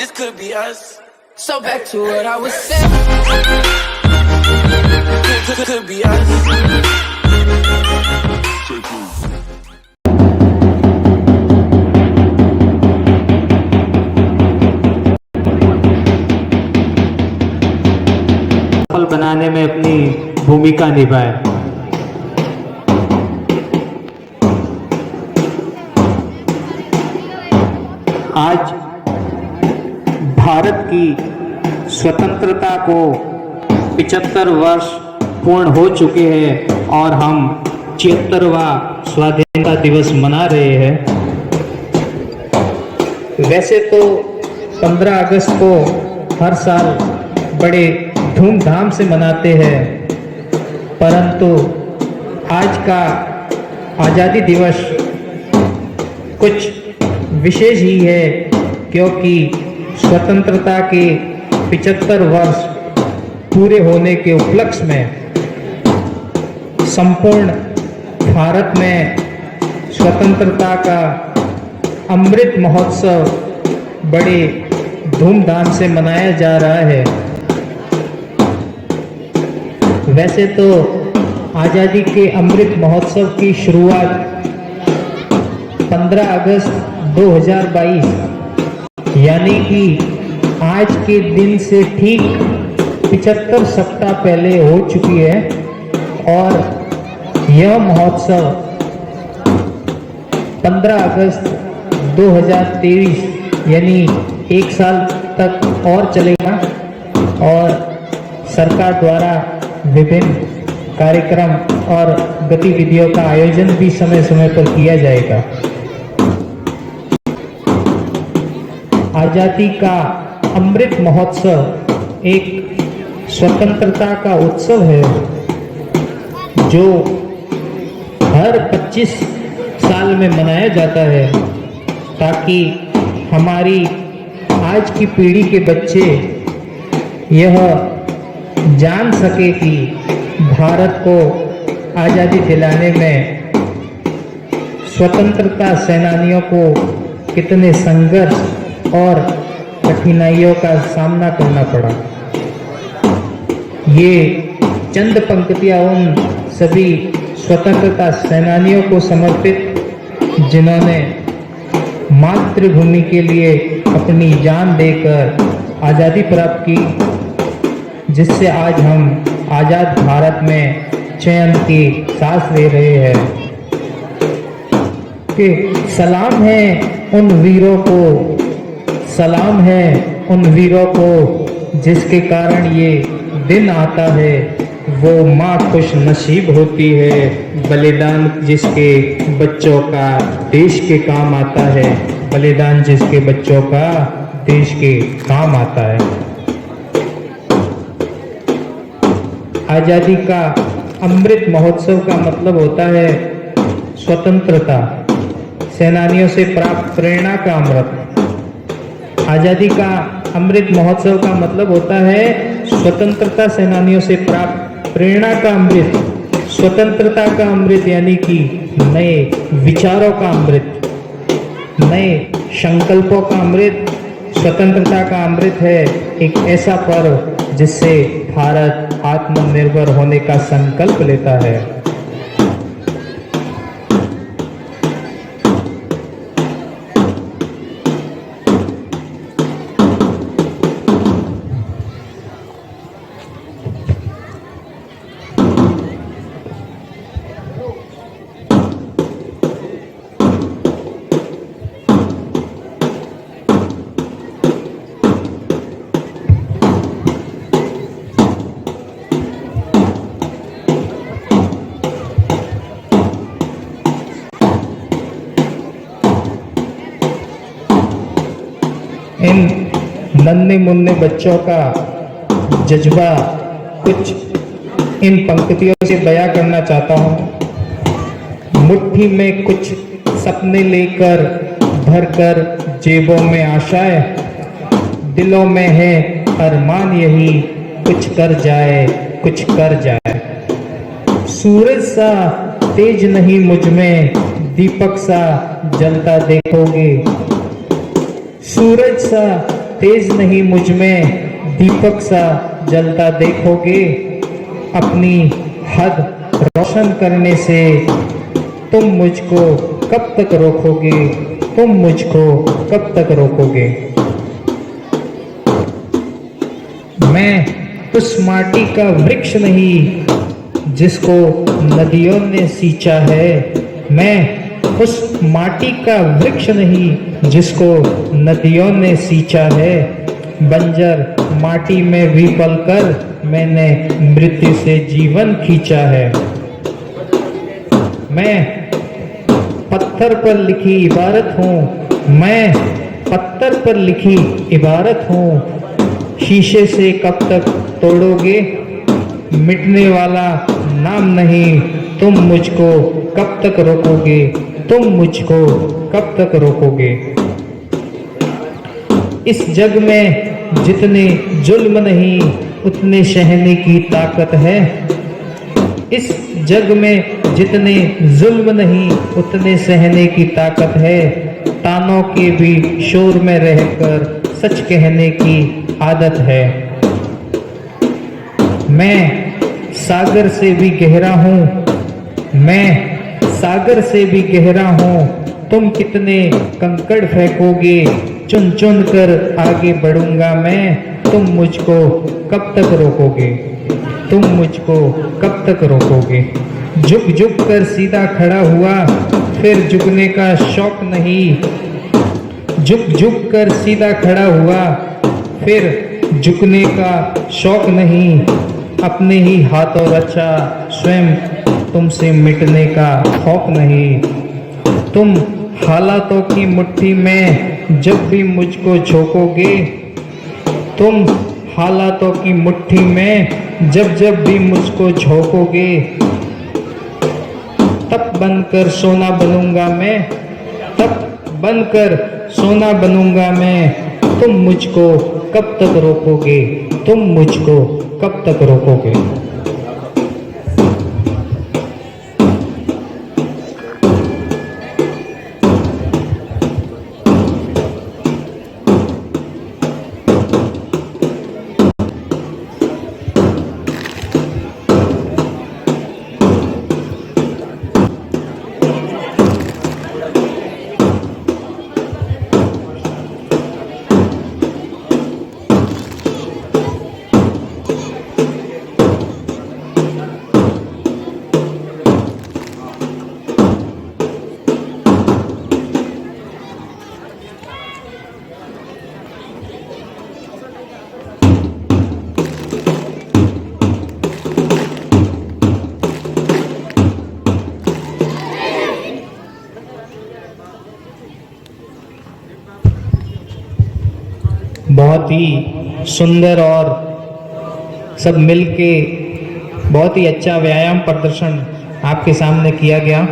This could be us. So back to what I was saying. Could be us. सफल बनाने में अपनी भूमिका निभाए। आज भारत की स्वतंत्रता को 75 वर्ष पूर्ण हो चुके हैं और हम 76वां स्वाधीनता दिवस मना रहे हैं। वैसे तो 15 अगस्त को हर साल बड़े धूमधाम से मनाते हैं, परंतु आज का आज़ादी दिवस कुछ विशेष ही है, क्योंकि स्वतंत्रता के 75 वर्ष पूरे होने के उपलक्ष्य में संपूर्ण भारत में स्वतंत्रता का अमृत महोत्सव बड़े धूमधाम से मनाया जा रहा है। वैसे तो आज़ादी के अमृत महोत्सव की शुरुआत 15 अगस्त 2022 यानी कि आज के दिन से ठीक 75 सप्ताह पहले हो चुकी है और यह महोत्सव 15 अगस्त 2023 यानी एक साल तक और चलेगा और सरकार द्वारा विभिन्न कार्यक्रम और गतिविधियों का आयोजन भी समय समय पर किया जाएगा। आज़ादी का अमृत महोत्सव एक स्वतंत्रता का उत्सव है जो हर 25 साल में मनाया जाता है, ताकि हमारी आज की पीढ़ी के बच्चे यह जान सके कि भारत को आज़ादी दिलाने में स्वतंत्रता सेनानियों को कितने संघर्ष और कठिनाइयों का सामना करना पड़ा। ये चंद पंक्तियां उन सभी स्वतंत्रता सेनानियों को समर्पित जिन्होंने मातृभूमि के लिए अपनी जान देकर आज़ादी प्राप्त की, जिससे आज हम आज़ाद भारत में चैन की सांस ले रहे हैं। कि सलाम है उन वीरों को, सलाम है उन वीरों को जिसके कारण ये दिन आता है। वो माँ खुश नसीब होती है, बलिदान जिसके बच्चों का देश के काम आता है, बलिदान जिसके बच्चों का देश के काम आता है। आज़ादी का अमृत महोत्सव का मतलब होता है स्वतंत्रता सेनानियों से प्राप्त प्रेरणा का अमृत। आज़ादी का अमृत महोत्सव का मतलब होता है स्वतंत्रता सेनानियों से प्राप्त प्रेरणा का अमृत। स्वतंत्रता का अमृत यानी कि नए विचारों का अमृत, नए संकल्पों का अमृत। स्वतंत्रता का अमृत है एक ऐसा पर्व जिससे भारत आत्मनिर्भर होने का संकल्प लेता है। इन नन्हे मुन्ने बच्चों का जज्बा कुछ इन पंक्तियों से बयां करना चाहता हूँ। मुट्ठी में कुछ सपने लेकर भरकर जेबों में आशाएं, दिलों में है अरमान यही कुछ कर जाए, कुछ कर जाए। सूरज सा तेज नहीं मुझ में, दीपक सा जलता देखोगे। सूरज सा तेज नहीं मुझ में दीपक सा जलता देखोगे। अपनी हद रोशन करने से तुम मुझको कब तक रोकोगे, तुम मुझको कब तक रोकोगे। मैं उस माटी का वृक्ष नहीं जिसको नदियों ने सींचा है। मैं उस माटी का वृक्ष नहीं जिसको नदियों ने सींचा है। बंजर माटी में भी पलकर मैंने मृत्यु से जीवन खींचा है। मैं पत्थर पर लिखी इबारत हूँ, मैं पत्थर पर लिखी इबारत हूँ। शीशे से कब तक तोड़ोगे, मिटने वाला नाम नहीं। तुम मुझको कब तक रोकोगे, तुम मुझको कब तक रोकोगे। इस जग में जितने जुल्म नहीं उतने सहने की ताकत है। इस जग में जितने जुल्म नहीं उतने सहने की ताकत है। तानों के भी शोर में रहकर सच कहने की आदत है। मैं सागर से भी गहरा हूँ, मैं सागर से भी गहरा हूँ। तुम कितने कंकड़ फेंकोगे, चुन चुन कर आगे बढ़ूंगा मैं। तुम मुझको कब तक रोकोगे, तुम मुझको कब तक रोकोगे। झुक झुक कर सीधा खड़ा हुआ, फिर झुकने का शौक नहीं। झुक झुक कर सीधा खड़ा हुआ, फिर झुकने का शौक नहीं। अपने ही हाथों रचा स्वयं, तुमसे मिटने का खौफ नहीं। तुम हालातों की मुट्ठी में जब भी मुझको झोंकोगे, तुम हालातों की मुट्ठी में जब जब भी मुझको झोंकोगे, तब बनकर सोना बनूंगा मैं, तब बनकर सोना बनूंगा मैं। तुम मुझको कब तक रोकोगे, तुम मुझको कब तक रोकोगे। बहुत ही सुंदर और सब मिलके बहुत ही अच्छा व्यायाम प्रदर्शन आपके सामने किया गया।